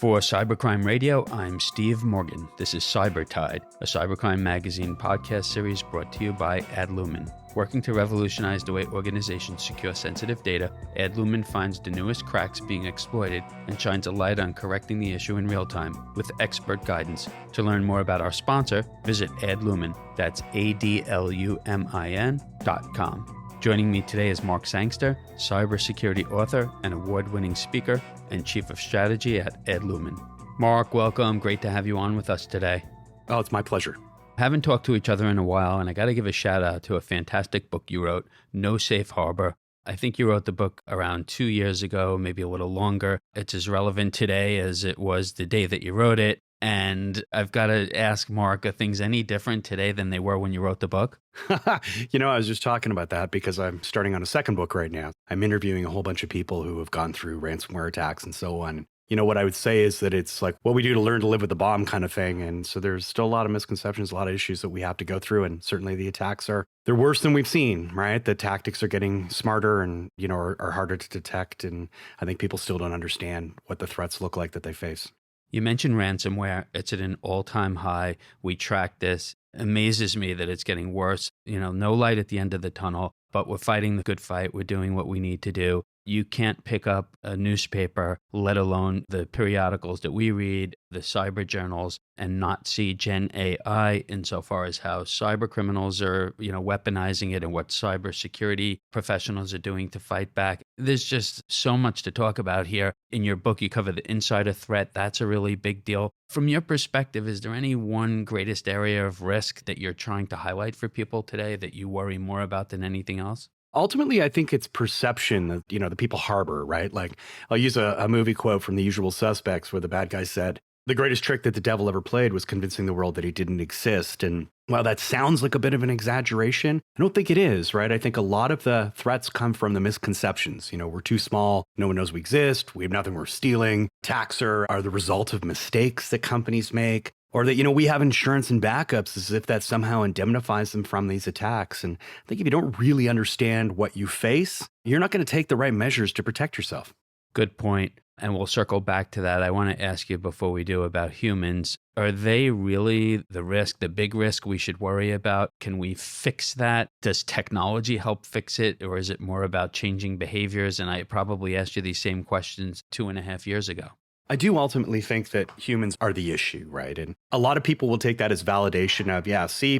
For Cybercrime Radio, I'm Steve Morgan. This is Cybertide, a Cybercrime Magazine podcast series brought to you by Adlumin. Working to revolutionize the way organizations secure sensitive data, Adlumin finds the newest cracks being exploited and shines a light on correcting the issue in real time with expert guidance. To learn more about our sponsor, visit Adlumin. That's ADLUMIN.com. Joining me today is Mark Sangster, cybersecurity author and award-winning speaker and chief of strategy at Adlumin. Mark, welcome. Great to have you on with us today. Oh, it's my pleasure. Haven't talked to each other in a while, and I got to give a shout out to a fantastic book you wrote, No Safe Harbor. I think you wrote the book around 2 years ago, maybe a little longer. It's as relevant today as it was the day that you wrote it. And I've got to ask, Mark, are things any different today than they were when you wrote the book? I was just talking about that because I'm starting on a second book right now. I'm interviewing a whole bunch of people who have gone through ransomware attacks and so on. What I would say is that it's like what we do to learn to live with the bomb kind of thing. And so there's still a lot of misconceptions, a lot of issues that we have to go through. And certainly the attacks they're worse than we've seen, right? The tactics are getting smarter and, are harder to detect. And I think people still don't understand what the threats look like that they face. You mentioned ransomware. It's at an all-time high. We track this. It amazes me that it's getting worse. No light at the end of the tunnel, but we're fighting the good fight. We're doing what we need to do. You can't pick up a newspaper, let alone the periodicals that we read, the cyber journals, and not see Gen AI insofar as how cyber criminals are, weaponizing it and what cybersecurity professionals are doing to fight back. There's just so much to talk about here. In your book, you cover the insider threat. That's a really big deal. From your perspective, is there any one greatest area of risk that you're trying to highlight for people today that you worry more about than anything else? Ultimately, I think it's perception that, the people harbor, right? Like I'll use a movie quote from The Usual Suspects where the bad guy said, the greatest trick that the devil ever played was convincing the world that he didn't exist. And while that sounds like a bit of an exaggeration, I don't think it is, right? I think a lot of the threats come from the misconceptions. We're too small. No one knows we exist. We have nothing worth stealing. Attacks are the result of mistakes that companies make. Or that, we have insurance and backups as if that somehow indemnifies them from these attacks. And I think if you don't really understand what you face, you're not going to take the right measures to protect yourself. Good point. And we'll circle back to that. I want to ask you before we do about humans. Are they really the risk, the big risk we should worry about? Can we fix that? Does technology help fix it? Or is it more about changing behaviors? And I probably asked you these same questions 2.5 years ago. I do ultimately think that humans are the issue, right? And a lot of people will take that as validation of,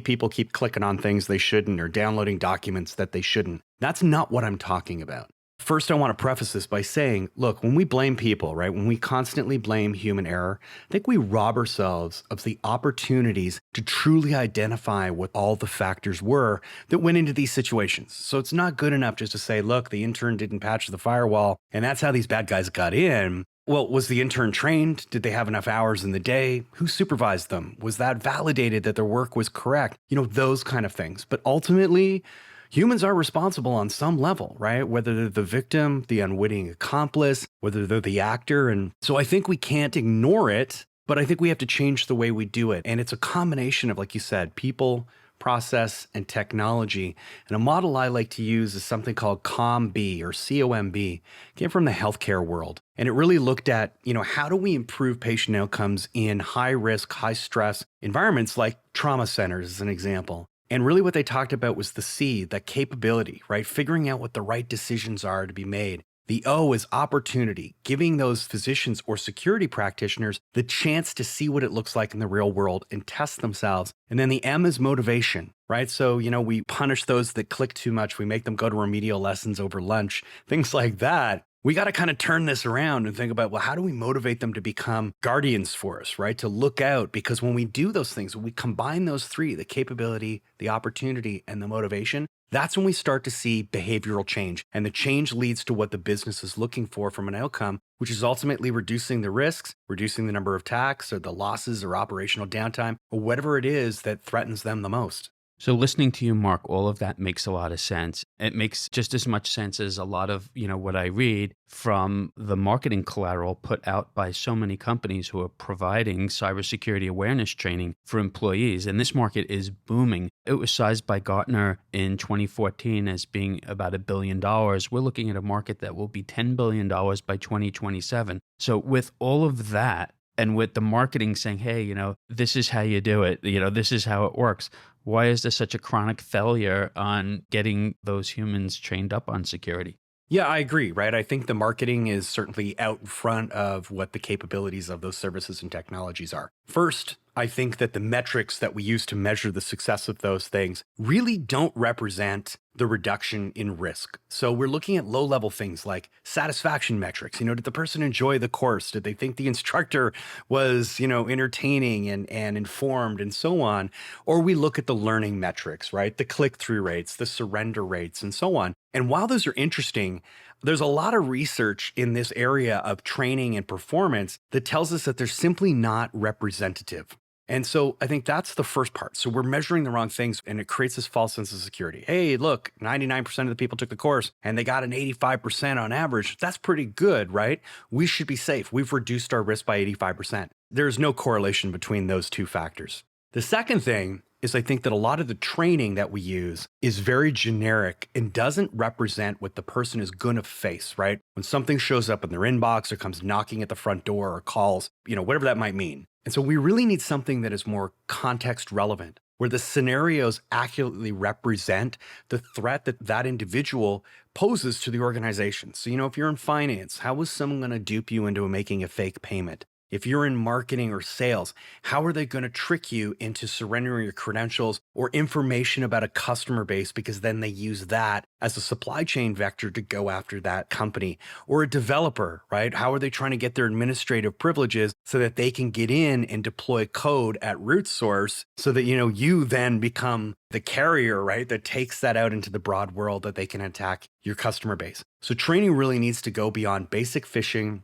people keep clicking on things they shouldn't or downloading documents that they shouldn't. That's not what I'm talking about. First, I want to preface this by saying, look, when we blame people, right, when we constantly blame human error, I think we rob ourselves of the opportunities to truly identify what all the factors were that went into these situations. So it's not good enough just to say, look, the intern didn't patch the firewall, and that's how these bad guys got in. Well, was the intern trained? Did they have enough hours in the day? Who supervised them? Was that validated that their work was correct? Those kind of things. But ultimately, humans are responsible on some level, right? Whether they're the victim, the unwitting accomplice, whether they're the actor. And so I think we can't ignore it, but I think we have to change the way we do it. And it's a combination of, like you said, people, process, and technology. And a model I like to use is something called COMB or COMB. It came from the healthcare world. And it really looked at, how do we improve patient outcomes in high risk, high stress environments like trauma centers as an example. And really what they talked about was the C, that capability, right? Figuring out what the right decisions are to be made. The O is opportunity, giving those physicians or security practitioners the chance to see what it looks like in the real world and test themselves. And then the M is motivation, right? So, we punish those that click too much. We make them go to remedial lessons over lunch, things like that. We got to kind of turn this around and think about, well, how do we motivate them to become guardians for us, right? To look out, because when we do those things, when we combine those three, the capability, the opportunity, and the motivation, that's when we start to see behavioral change. And the change leads to what the business is looking for from an outcome, which is ultimately reducing the risks, reducing the number of attacks or the losses or operational downtime or whatever it is that threatens them the most. So listening to you, Mark, all of that makes a lot of sense. It makes just as much sense as a lot of, what I read from the marketing collateral put out by so many companies who are providing cybersecurity awareness training for employees. And this market is booming. It was sized by Gartner in 2014 as being about $1 billion. We're looking at a market that will be $10 billion by 2027. So with all of that, and with the marketing saying, hey, this is how you do it, this is how it works. Why is there such a chronic failure on getting those humans trained up on security? Yeah, I agree, right? I think the marketing is certainly out in front of what the capabilities of those services and technologies are. First, I think that the metrics that we use to measure the success of those things really don't represent the reduction in risk. So we're looking at low level things like satisfaction metrics. Did the person enjoy the course? Did they think the instructor was, entertaining and informed and so on? Or we look at the learning metrics, right? The click through rates, the surrender rates, and so on. And while those are interesting, there's a lot of research in this area of training and performance that tells us that they're simply not representative. And so I think that's the first part. So we're measuring the wrong things and it creates this false sense of security. Hey, look, 99% of the people took the course and they got an 85% on average. That's pretty good, right? We should be safe. We've reduced our risk by 85%. There's no correlation between those two factors. The second thing is I think that a lot of the training that we use is very generic and doesn't represent what the person is going to face, right? When something shows up in their inbox or comes knocking at the front door or calls, whatever that might mean. And so we really need something that is more context relevant, where the scenarios accurately represent the threat that that individual poses to the organization. So, if you're in finance, how is someone going to dupe you into making a fake payment? If you're in marketing or sales, how are they going to trick you into surrendering your credentials or information about a customer base because then they use that as a supply chain vector to go after that company? Or a developer, right? How are they trying to get their administrative privileges so that they can get in and deploy code at root source so that, you then become the carrier, right? That takes that out into the broad world that they can attack your customer base. So training really needs to go beyond basic phishing.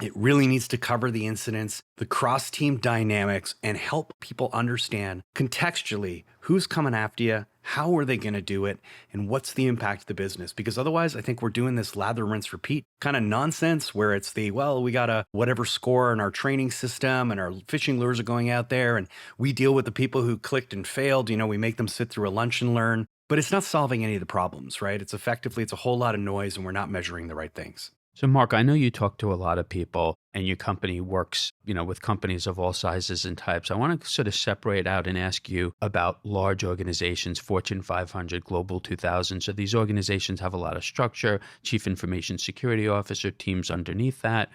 It really needs to cover the incidents, the cross-team dynamics, and help people understand contextually who's coming after you, how are they going to do it, and what's the impact of the business. Because otherwise, I think we're doing this lather, rinse, repeat kind of nonsense where it's we got a whatever score in our training system and our phishing lures are going out there and we deal with the people who clicked and failed. We make them sit through a lunch and learn, but it's not solving any of the problems, right? It's a whole lot of noise and we're not measuring the right things. So, Mark, I know you talk to a lot of people and your company works, with companies of all sizes and types. I want to sort of separate out and ask you about large organizations, Fortune 500, Global 2000. So these organizations have a lot of structure, chief information security officer, teams underneath that.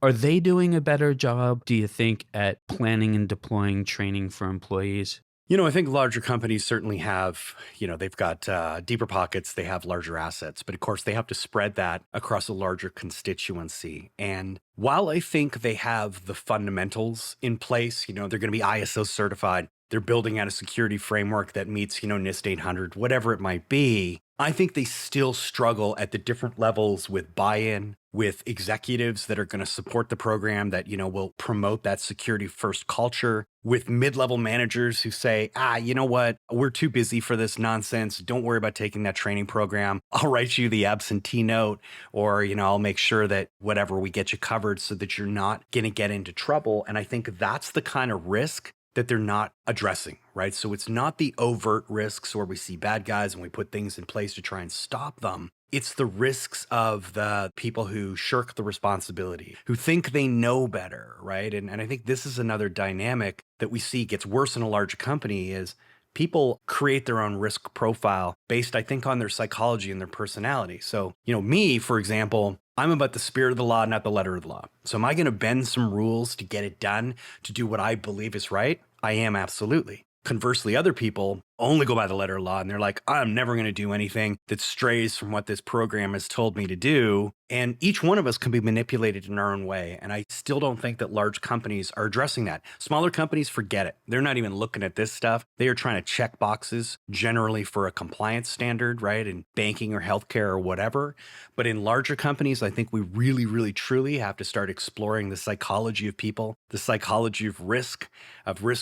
Are they doing a better job, do you think, at planning and deploying training for employees? I think larger companies certainly have, they've got deeper pockets, they have larger assets, but of course they have to spread that across a larger constituency. And while I think they have the fundamentals in place, they're going to be ISO certified, they're building out a security framework that meets, NIST 800, whatever it might be, I think they still struggle at the different levels with buy-in, with executives that are going to support the program that, will promote that security first culture, with mid-level managers who say, you know what, we're too busy for this nonsense. Don't worry about taking that training program. I'll write you the absentee note, or, I'll make sure that whatever, we get you covered so that you're not going to get into trouble. And I think that's the kind of risk that they're not addressing, right? So it's not the overt risks where we see bad guys and we put things in place to try and stop them. It's the risks of the people who shirk the responsibility, who think they know better, right? And I think this is another dynamic that we see gets worse in a large company is people create their own risk profile based, I think, on their psychology and their personality. So, me, for example, I'm about the spirit of the law, not the letter of the law. So am I going to bend some rules to get it done, to do what I believe is right? I am, absolutely. Conversely, other people only go by the letter of law and they're like, I'm never going to do anything that strays from what this program has told me to do. And each one of us can be manipulated in our own way. And I still don't think that large companies are addressing that. Smaller companies, forget it. They're not even looking at this stuff. They are trying to check boxes generally for a compliance standard, right? In banking or healthcare or whatever. But in larger companies, I think we really, really, truly have to start exploring the psychology of people, the psychology of risk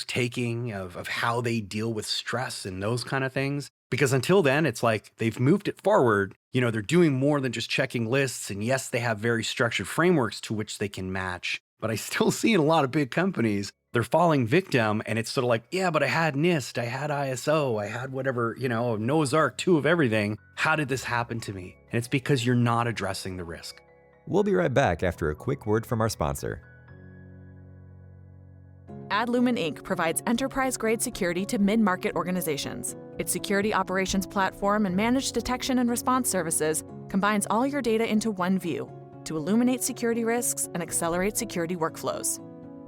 taking, of how they deal with stress lists and those kind of things. Because until then, it's like they've moved it forward. They're doing more than just checking lists. And yes, they have very structured frameworks to which they can match. But I still see in a lot of big companies, they're falling victim. And it's sort of like, yeah, but I had NIST, I had ISO, I had whatever, Noah's Ark, 2 of everything. How did this happen to me? And it's because you're not addressing the risk. We'll be right back after a quick word from our sponsor. Adlumin Inc. provides enterprise-grade security to mid-market organizations. Its security operations platform and managed detection and response services combines all your data into one view to illuminate security risks and accelerate security workflows.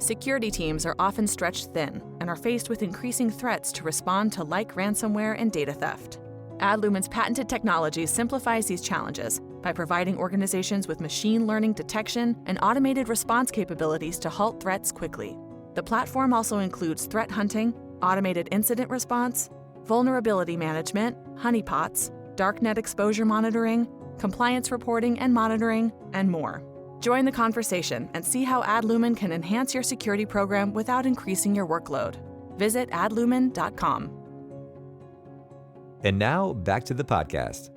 Security teams are often stretched thin and are faced with increasing threats to respond to like ransomware and data theft. Adlumin's patented technology simplifies these challenges by providing organizations with machine learning detection and automated response capabilities to halt threats quickly. The platform also includes threat hunting, automated incident response, vulnerability management, honeypots, darknet exposure monitoring, compliance reporting and monitoring, and more. Join the conversation and see how Adlumin can enhance your security program without increasing your workload. Visit adlumin.com. And now, back to the podcast.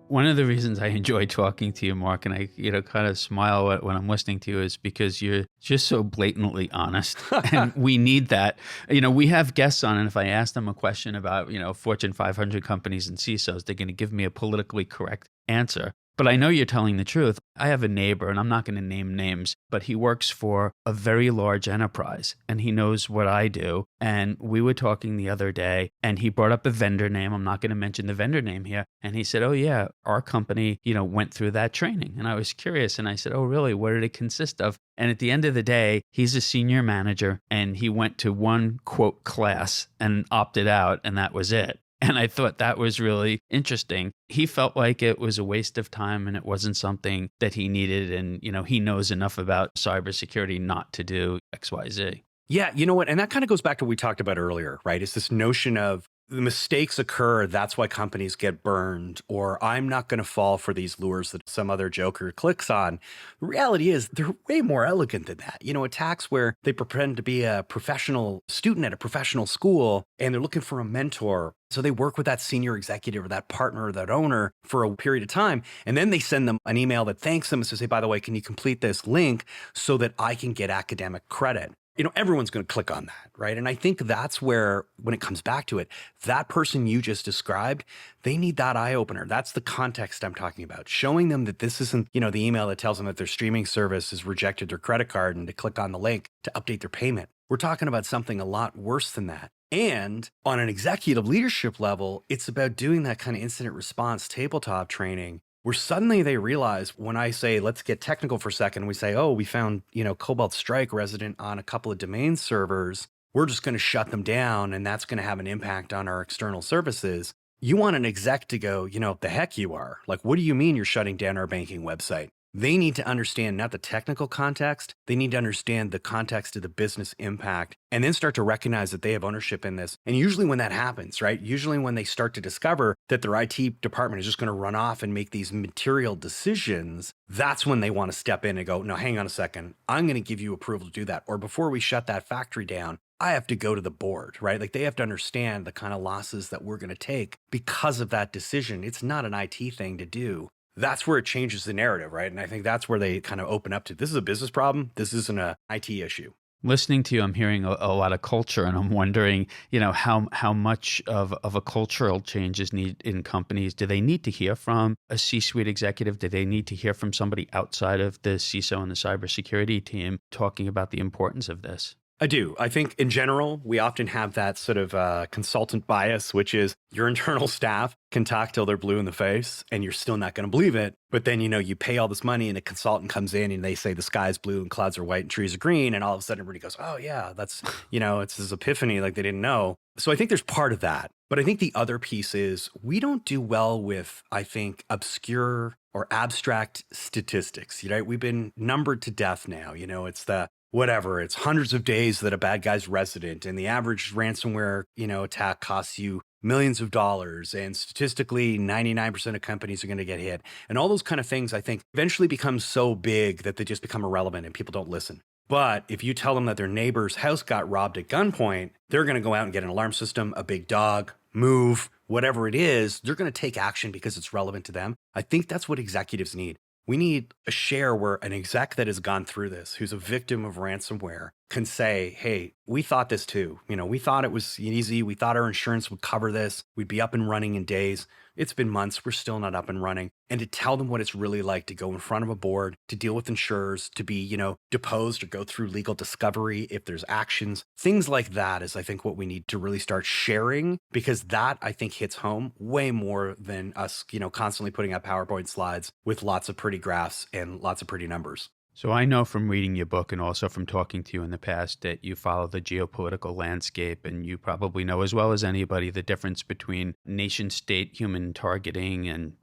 One of the reasons I enjoy talking to you, Mark, and I, kind of smile when I'm listening to you is because you're just so blatantly honest. And we need that. We have guests on, and if I ask them a question about, Fortune 500 companies and CISOs, they're going to give me a politically correct answer. But I know you're telling the truth. I have a neighbor, and I'm not going to name names, but he works for a very large enterprise, and he knows what I do. And we were talking the other day, and he brought up a vendor name. I'm not going to mention the vendor name here. And he said, oh, yeah, our company, went through that training. And I was curious, and I said, oh, really? What did it consist of? And at the end of the day, he's a senior manager, and he went to one, quote, class and opted out, and that was it. And I thought that was really interesting. He felt like it was a waste of time and it wasn't something that he needed. And, he knows enough about cybersecurity not to do XYZ. Yeah, you know what? And that kind of goes back to what we talked about earlier, right? It's this notion of the mistakes occur. That's why companies get burned, or I'm not going to fall for these lures that some other joker clicks on. The reality is they're way more elegant than that. Attacks where they pretend to be a professional student at a professional school and they're looking for a mentor. So they work with that senior executive or that partner or that owner for a period of time. And then they send them an email that thanks them and says, hey, by the way, can you complete this link so that I can get academic credit? Everyone's going to click on that, right? And I think that's where, when it comes back to it, that person you just described, they need that eye opener. That's the context I'm talking about. Showing them that this isn't, the email that tells them that their streaming service has rejected their credit card and to click on the link to update their payment. We're talking about something a lot worse than that. And on an executive leadership level, it's about doing that kind of incident response tabletop training where suddenly they realize, when I say, let's get technical for a second, we say, oh, we found, Cobalt Strike resident on a couple of domain servers. We're just going to shut them down, and that's going to have an impact on our external services. You want an exec to go, the heck you are. Like, what do you mean you're shutting down our banking website? They need to understand not the technical context, they need to understand the context of the business impact, and then start to recognize that they have ownership in this. And usually when that happens, right? Usually when they start to discover that their IT department is just going to run off and make these material decisions, that's when they want to step in and go, no, hang on a second, I'm going to give you approval to do that. Or before we shut that factory down, I have to go to the board, right? Like they have to understand the kind of losses that we're going to take because of that decision. It's not an IT thing to do. That's where it changes the narrative, right? And I think that's where they kind of open up to, this is a business problem. This isn't an IT issue. Listening to you, I'm hearing a lot of culture, and I'm wondering, how much of a cultural change is needed in companies. Do they need to hear from a C-suite executive? Do they need to hear from somebody outside of the CISO and the cybersecurity team talking about the importance of this? I do. I think in general, we often have that sort of consultant bias, which is your internal staff can talk till they're blue in the face and you're still not going to believe it. But then, you pay all this money and a consultant comes in and they say the sky's blue and clouds are white and trees are green. And all of a sudden everybody goes, oh yeah, that's, it's this epiphany like they didn't know. So I think there's part of that. But I think the other piece is we don't do well with, I think, obscure or abstract statistics. We've been numbered to death now. It's the whatever, it's hundreds of days that a bad guy's resident, and the average ransomware, attack costs you millions of dollars, and statistically 99% of companies are going to get hit. And all those kind of things, I think, eventually become so big that they just become irrelevant and people don't listen. But if you tell them that their neighbor's house got robbed at gunpoint, they're going to go out and get an alarm system, a big dog, move, whatever it is. They're going to take action because it's relevant to them. I think that's what executives need. We need a share where an exec that has gone through this, who's a victim of ransomware, can say, hey, we thought this too. We thought it was easy. We thought our insurance would cover this. We'd be up and running in days. It's been months. We're still not up and running. And to tell them what it's really like to go in front of a board, to deal with insurers, to be, deposed or go through legal discovery if there's actions. Things like that is, I think, what we need to really start sharing, because that, I think, hits home way more than us, constantly putting out PowerPoint slides with lots of pretty graphs and lots of pretty numbers. So I know from reading your book and also from talking to you in the past that you follow the geopolitical landscape, and you probably know as well as anybody the difference between nation state human targeting and,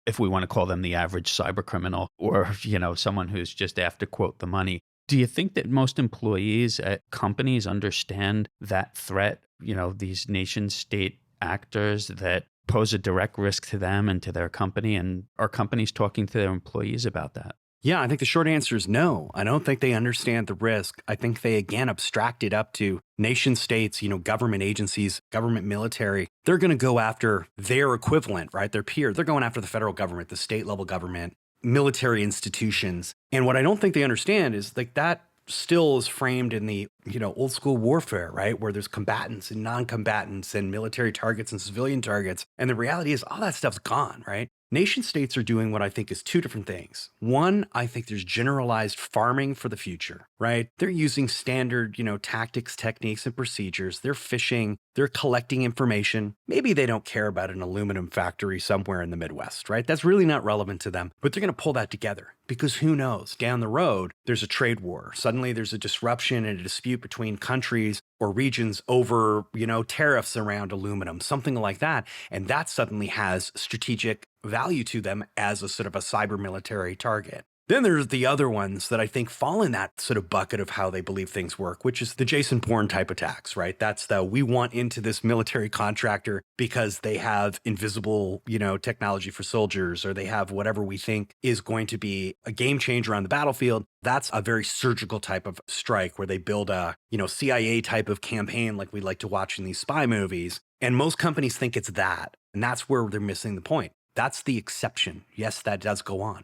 if we want to call them the average cyber criminal, or, someone who's just after, quote, the money. Do you think that most employees at companies understand that threat, these nation state actors that pose a direct risk to them and to their company? And are companies talking to their employees about that? Yeah, I think the short answer is no. I don't think they understand the risk. I think they, again, abstract it up to nation states, government agencies, government military. They're going to go after their equivalent, right? Their peer. They're going after the federal government, the state level government, military institutions. And what I don't think they understand is that still is framed in the, old school warfare, right? Where there's combatants and non-combatants and military targets and civilian targets. And the reality is all that stuff's gone, right? Nation states are doing what I think is two different things. One, I think there's generalized farming for the future, right? They're using standard, tactics, techniques, and procedures. They're fishing, they're collecting information. Maybe they don't care about an aluminum factory somewhere in the Midwest, right? That's really not relevant to them, but they're going to pull that together because who knows? Down the road, there's a trade war. Suddenly there's a disruption and a dispute between countries or regions over, tariffs around aluminum, something like that. And that suddenly has strategic value to them as a sort of a cyber military target. Then there's the other ones that I think fall in that sort of bucket of how they believe things work, which is the Jason Bourne type attacks, right? That's we want into this military contractor because they have invisible, technology for soldiers, or they have whatever we think is going to be a game changer on the battlefield. That's a very surgical type of strike where they build a, CIA type of campaign like we like to watch in these spy movies. And most companies think it's that. And that's where they're missing the point. That's the exception. Yes, that does go on.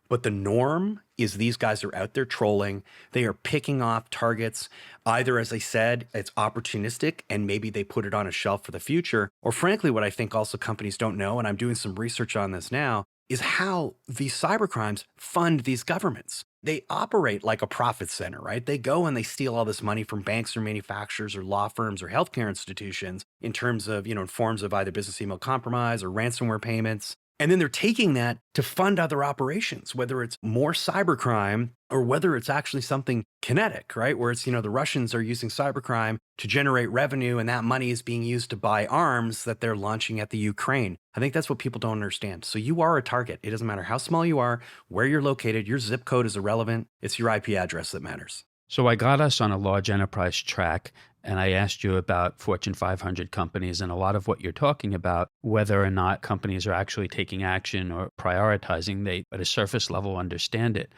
But the norm is these guys are out there trolling. They are picking off targets. Either, as I said, it's opportunistic and maybe they put it on a shelf for the future. Or frankly, what I think also companies don't know, and I'm doing some research on this now, is how these cybercrimes fund these governments. They operate like a profit center, right? They go and they steal all this money from banks or manufacturers or law firms or healthcare institutions in terms of, in forms of either business email compromise or ransomware payments. And then they're taking that to fund other operations, whether it's more cybercrime or whether it's actually something kinetic, right? Where it's, the Russians are using cybercrime to generate revenue and that money is being used to buy arms that they're launching at the Ukraine. I think that's what people don't understand. So you are a target. It doesn't matter how small you are, where you're located, your zip code is irrelevant. It's your IP address that matters. So I got us on a large enterprise track, and I asked you about Fortune 500 companies and a lot of what you're talking about, whether or not companies are actually taking action or prioritizing. They, at a surface level, understand it.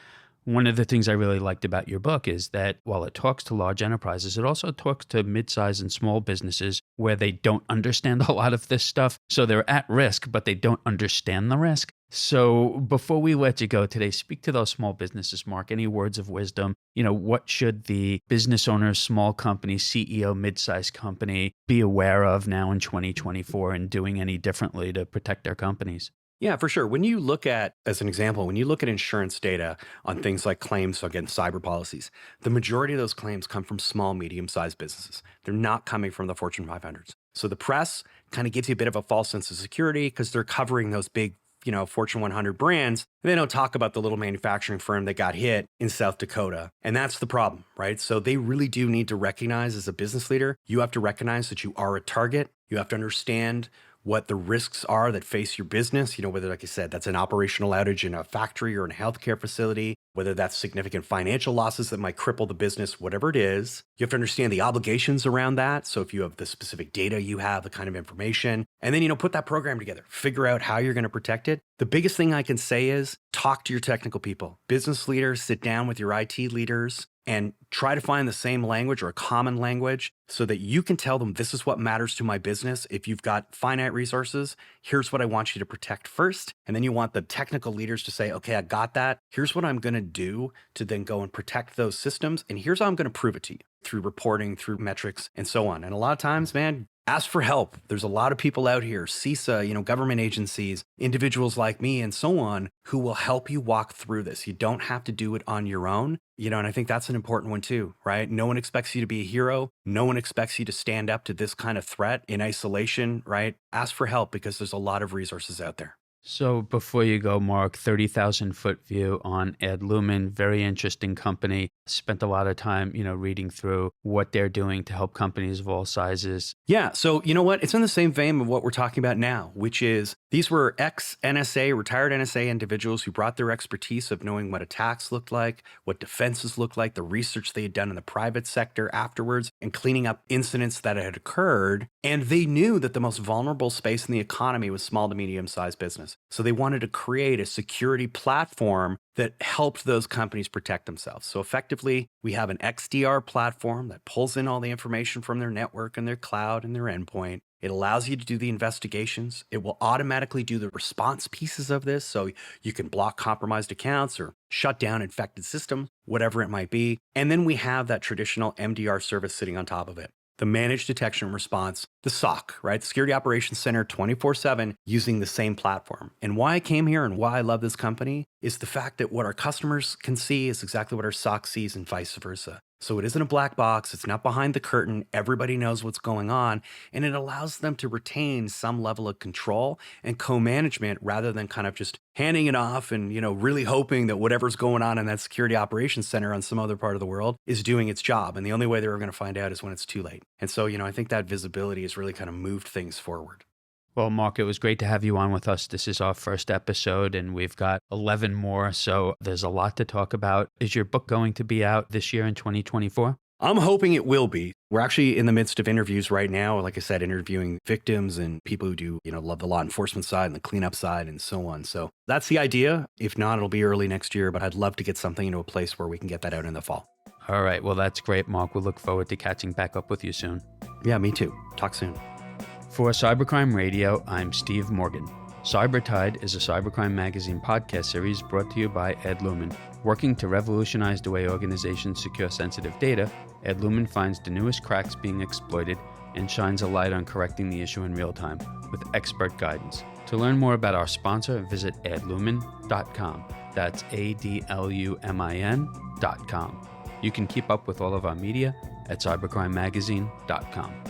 One of the things I really liked about your book is that while it talks to large enterprises, it also talks to mid-sized and small businesses where they don't understand a lot of this stuff. So they're at risk, but they don't understand the risk. So before we let you go today, speak to those small businesses, Mark. Any words of wisdom? What should the business owner, small company, CEO, mid-sized company be aware of now in 2024 and doing any differently to protect their companies? Yeah, for sure. When you look at, as an example, when you look at insurance data on things like claims against cyber policies, the majority of those claims come from small, medium-sized businesses. They're not coming from the Fortune 500s. So the press kind of gives you a bit of a false sense of security because they're covering those big, Fortune 100 brands. They don't talk about the little manufacturing firm that got hit in South Dakota. And that's the problem, right? So they really do need to recognize, as a business leader, you have to recognize that you are a target. You have to understand what the risks are that face your business, whether, like I said, that's an operational outage in a factory or in a healthcare facility, whether that's significant financial losses that might cripple the business, whatever it is. You have to understand the obligations around that. So if you have the specific data you have, the kind of information, and then, put that program together, figure out how you're going to protect it. The biggest thing I can say is talk to your technical people, business leaders, sit down with your IT leaders and try to find the same language or a common language so that you can tell them, this is what matters to my business. If you've got finite resources, here's what I want you to protect first. And then you want the technical leaders to say, okay, I got that. Here's what I'm going to do to then go and protect those systems. And here's how I'm going to prove it to you through reporting, through metrics, and so on. And a lot of times, man, ask for help. There's a lot of people out here, CISA, government agencies, individuals like me, and so on, who will help you walk through this. You don't have to do it on your own. And I think that's an important one too, right? No one expects you to be a hero. No one expects you to stand up to this kind of threat in isolation, right? Ask for help because there's a lot of resources out there. So before you go, Mark, 30,000 foot view on Adlumin, very interesting company. Spent a lot of time, reading through what they're doing to help companies of all sizes. Yeah. So you know what? It's in the same vein of what we're talking about now, which is these were ex-NSA, retired NSA individuals who brought their expertise of knowing what attacks looked like, what defenses looked like, the research they had done in the private sector afterwards, and cleaning up incidents that had occurred. And they knew that the most vulnerable space in the economy was small to medium-sized business. So they wanted to create a security platform that helped those companies protect themselves. So effectively, we have an XDR platform that pulls in all the information from their network and their cloud and their endpoint. It allows you to do the investigations. It will automatically do the response pieces of this. So you can block compromised accounts or shut down infected systems, whatever it might be. And then we have that traditional MDR service sitting on top of it. The managed detection and response, the SOC, right? Security Operations Center 24/7 using the same platform. And why I came here and why I love this company is the fact that what our customers can see is exactly what our SOC sees and vice versa. So it isn't a black box. It's not behind the curtain. Everybody knows what's going on. And it allows them to retain some level of control and co-management rather than kind of just handing it off and, really hoping that whatever's going on in that security operations center on some other part of the world is doing its job. And the only way they were going to find out is when it's too late. And so, I think that visibility has really kind of moved things forward. Well, Mark, it was great to have you on with us. This is our first episode and we've got 11 more. So there's a lot to talk about. Is your book going to be out this year in 2024? I'm hoping it will be. We're actually in the midst of interviews right now. Like I said, interviewing victims and people who do, love the law enforcement side and the cleanup side and so on. So that's the idea. If not, it'll be early next year, but I'd love to get something into a place where we can get that out in the fall. All right. Well, that's great, Mark. We'll look forward to catching back up with you soon. Yeah, me too. Talk soon. For Cybercrime Radio, I'm Steve Morgan. Cybertide is a Cybercrime Magazine podcast series brought to you by Adlumin. Working to revolutionize the way organizations secure sensitive data, Adlumin finds the newest cracks being exploited and shines a light on correcting the issue in real time with expert guidance. To learn more about our sponsor, visit adlumin.com. That's ADLUMIN.com. You can keep up with all of our media at cybercrimemagazine.com.